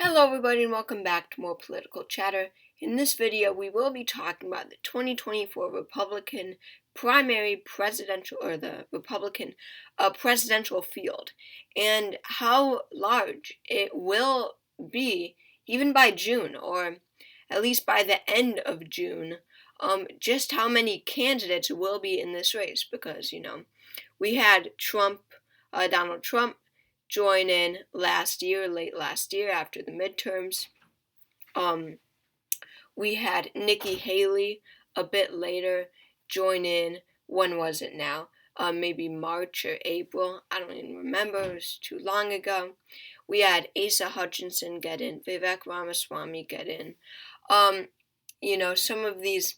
Hello everybody and welcome back to more political chatter. In this video we will be talking about the 2024 Republican primary presidential or the Republican presidential field and how large it will be even by June, or at least by the end of June. Just how many candidates will be in this race, because we had Donald Trump join in late last year after the midterms. We had Nikki Haley a bit later join in. When was it now? Maybe March or April. I don't even remember. It was too long ago. We had Asa Hutchinson get in. Vivek Ramaswamy get in. Some of these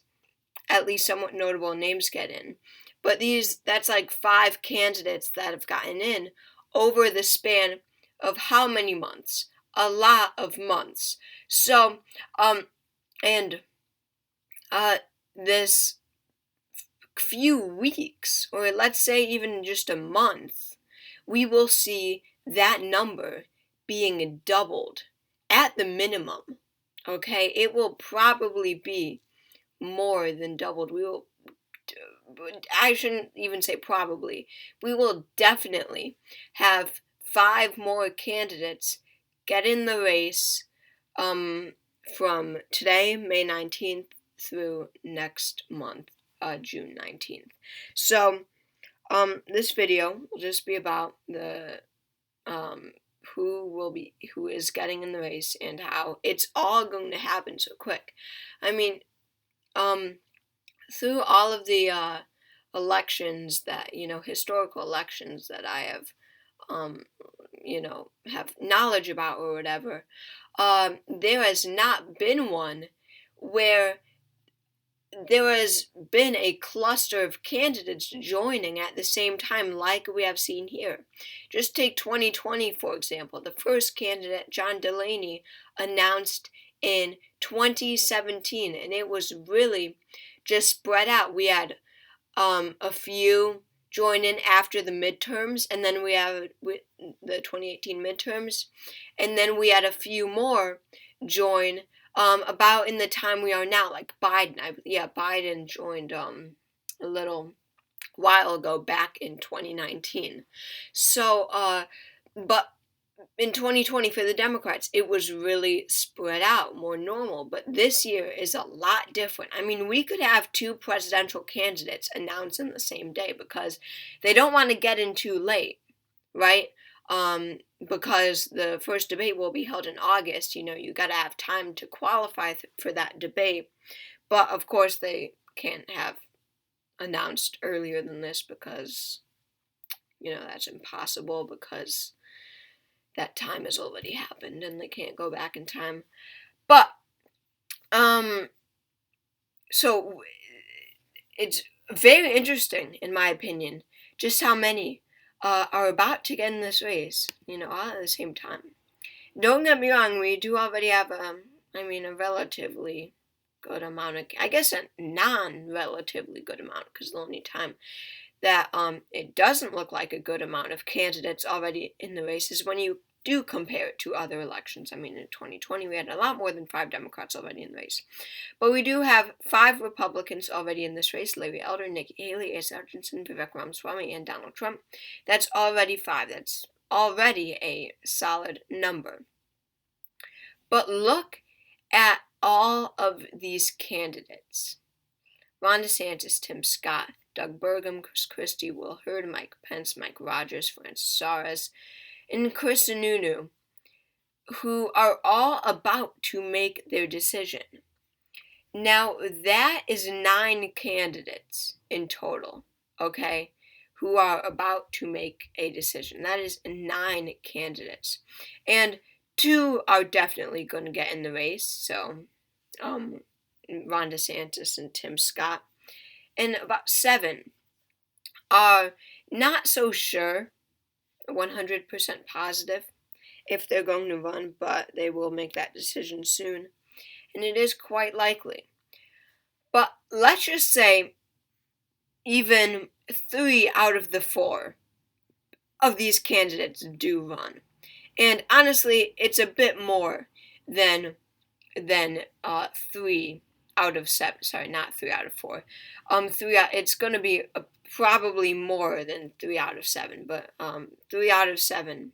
at least somewhat notable names get in. But that's like 5 candidates that have gotten in over the span of how many months? A lot of months. So, this few weeks, or let's say even just a month, we will see that number being doubled at the minimum. Okay, it will probably be more than doubled. I shouldn't even say probably. We will definitely have 5 more candidates get in the race from today, May 19th, through next month, June 19th. So this video will just be about the who is getting in the race and how it's all going to happen so quick. I mean, through all of the elections that, historical elections that I have, have knowledge about or whatever, there has not been one where there has been a cluster of candidates joining at the same time like we have seen here. Just take 2020, for example. The first candidate, John Delaney, announced in 2017, and it was really just spread out. We had a few join in after the midterms, and then we have the 2018 midterms, and then we had a few more join about in the time we are now, like Biden. Biden joined a little while ago, back in 2019. So, but in 2020 for the Democrats, it was really spread out, more normal. But this year is a lot different. I mean, we could have 2 presidential candidates announced in the same day because they don't want to get in too late, right? Because the first debate will be held in August. You got to have time to qualify for that debate. But of course, they can't have announced earlier than this because, that's impossible, because that time has already happened and they can't go back in time. But, so it's very interesting, in my opinion, just how many are about to get in this race, all at the same time. Don't get me wrong, we do already have a relatively good amount of, I guess a non-relatively good amount, because the only time that it doesn't look like a good amount of candidates already in the race is when you do compare it to other elections. In 2020 we had a lot more than 5 Democrats already in the race. But we do have 5 Republicans already in this race: Larry Elder, Nikki Haley, Asa Hutchinson, Vivek Ramaswamy, and Donald Trump. That's already 5. That's already a solid number. But look at all of these candidates: Ron DeSantis, Tim Scott, Doug Burgum, Chris Christie, Will Hurd, Mike Pence, Mike Rogers, Francis Suarez, and Chris Sununu, who are all about to make their decision. Now, that is 9 candidates in total, okay, who are about to make a decision. That is 9 candidates. And 2 are definitely going to get in the race, so Ron DeSantis and Tim Scott. And about 7 are not so sure, 100% positive, if they're going to run, but they will make that decision soon. And it is quite likely. But let's just say even 3 out of the 4 of these candidates do run. And honestly, it's a bit more than 3 out of 7. Sorry, not 3 out of 4. It's going to be probably more than 3 out of 7, but 3 out of 7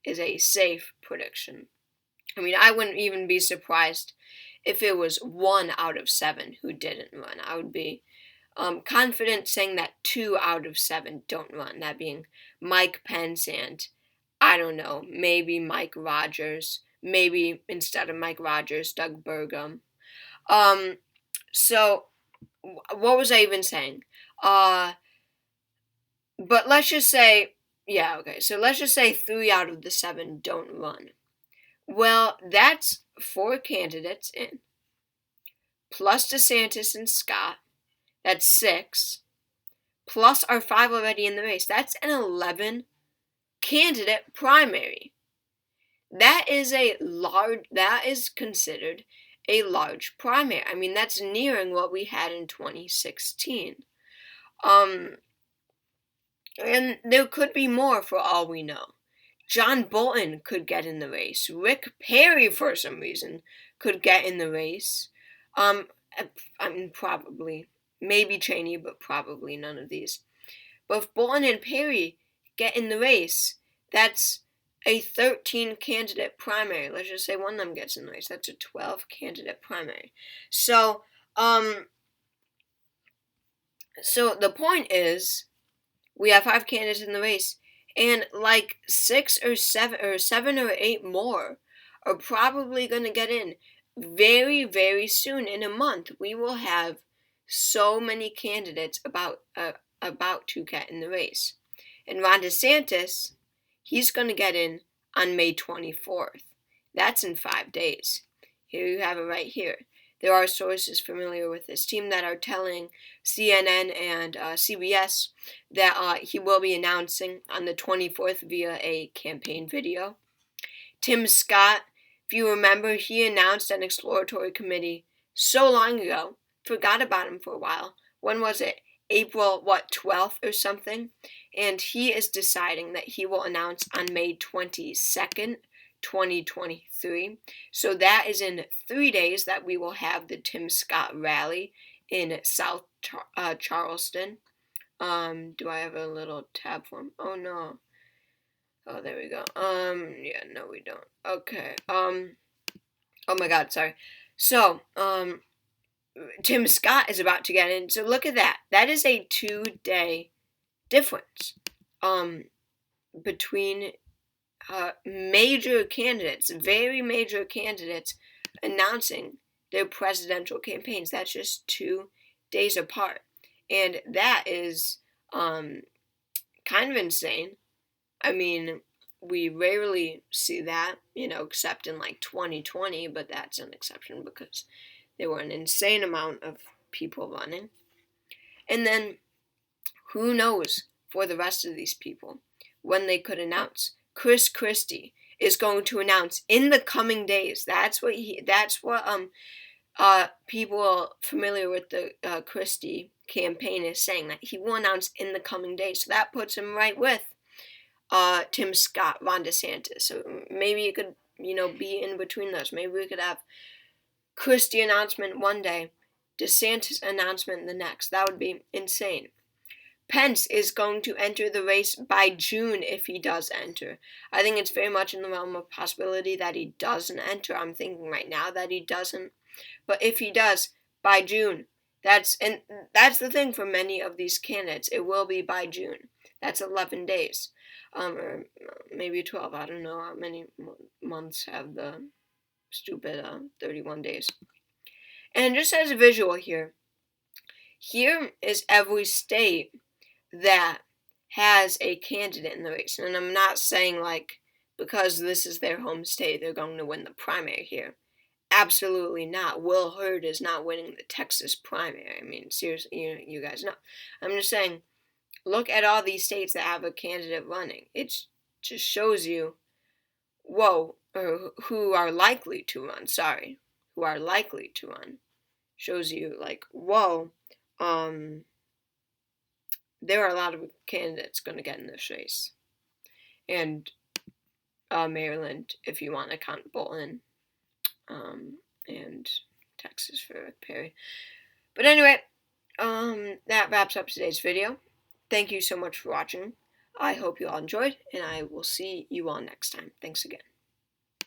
is a safe prediction. I mean, I wouldn't even be surprised if it was 1 out of 7 who didn't run. I would be confident saying that 2 out of 7 don't run, that being Mike Pence and, I don't know, maybe Mike Rogers, maybe instead of Mike Rogers, Doug Burgum. So, what was I even saying? But let's just say, so let's just say 3 out of the 7 don't run. Well, that's 4 candidates in, plus DeSantis and Scott, that's 6, plus our 5 already in the race. That's an 11 candidate primary. That is considered a large primary. I mean, that's nearing what we had in 2016. And there could be more for all we know. John Bolton could get in the race. Rick Perry, for some reason, could get in the race. I mean, probably. Maybe Cheney, but probably none of these. But if Bolton and Perry get in the race, that's a 13 candidate primary. Let's just say one of them gets in the race. That's a 12 candidate primary. So the point is, we have 5 candidates in the race, and like 6 or 7 or 8 more are probably going to get in very, very soon. In a month, we will have so many candidates about to get in the race. And Ron DeSantis, he's going to get in on May 24th. That's in 5 days. Here you have it right here. There are sources familiar with this team that are telling CNN and CBS that he will be announcing on the 24th via a campaign video. Tim Scott, if you remember, he announced an exploratory committee so long ago. Forgot about him for a while. When was it? April, 12th or something? And he is deciding that he will announce on May 22nd, 2023. So that is in 3 days that we will have the Tim Scott rally in South Charleston. Do I have a little tab for him? Oh, no. Oh, there we go. Yeah, no, we don't. Okay. Oh my God, sorry. So, Tim Scott is about to get in. So look at that. That is a 2-day difference between major candidates, very major candidates, announcing their presidential campaigns. That's just 2 days apart. And that is kind of insane. I mean, we rarely see that, except in like 2020, but that's an exception because there were an insane amount of people running. And then, who knows for the rest of these people when they could announce. Chris Christie is going to announce in the coming days. That's what people familiar with the Christie campaign is saying, that he will announce in the coming days. So that puts him right with Tim Scott, Ron DeSantis. So maybe it could, be in between those. Maybe we could have Christie announcement one day, DeSantis announcement the next. That would be insane. Pence is going to enter the race by June if he does enter. I think it's very much in the realm of possibility that he doesn't enter. I'm thinking right now that he doesn't. But if he does, by June. That's the thing for many of these candidates. It will be by June. That's 11 days. Or maybe 12. I don't know how many months have the stupid 31 days. And just as a visual here is every state that has a candidate in the race. And I'm not saying, because this is their home state, they're going to win the primary here. Absolutely not. Will Hurd is not winning the Texas primary. I mean, seriously, you guys know. I'm just saying, look at all these states that have a candidate running. It just shows you, who are likely to run. Who are likely to run. Shows you, there are a lot of candidates going to get in this race. And Maryland, if you want to count Bolton, and Texas for Rick Perry. But anyway, that wraps up today's video. Thank you so much for watching. I hope you all enjoyed, and I will see you all next time. Thanks again.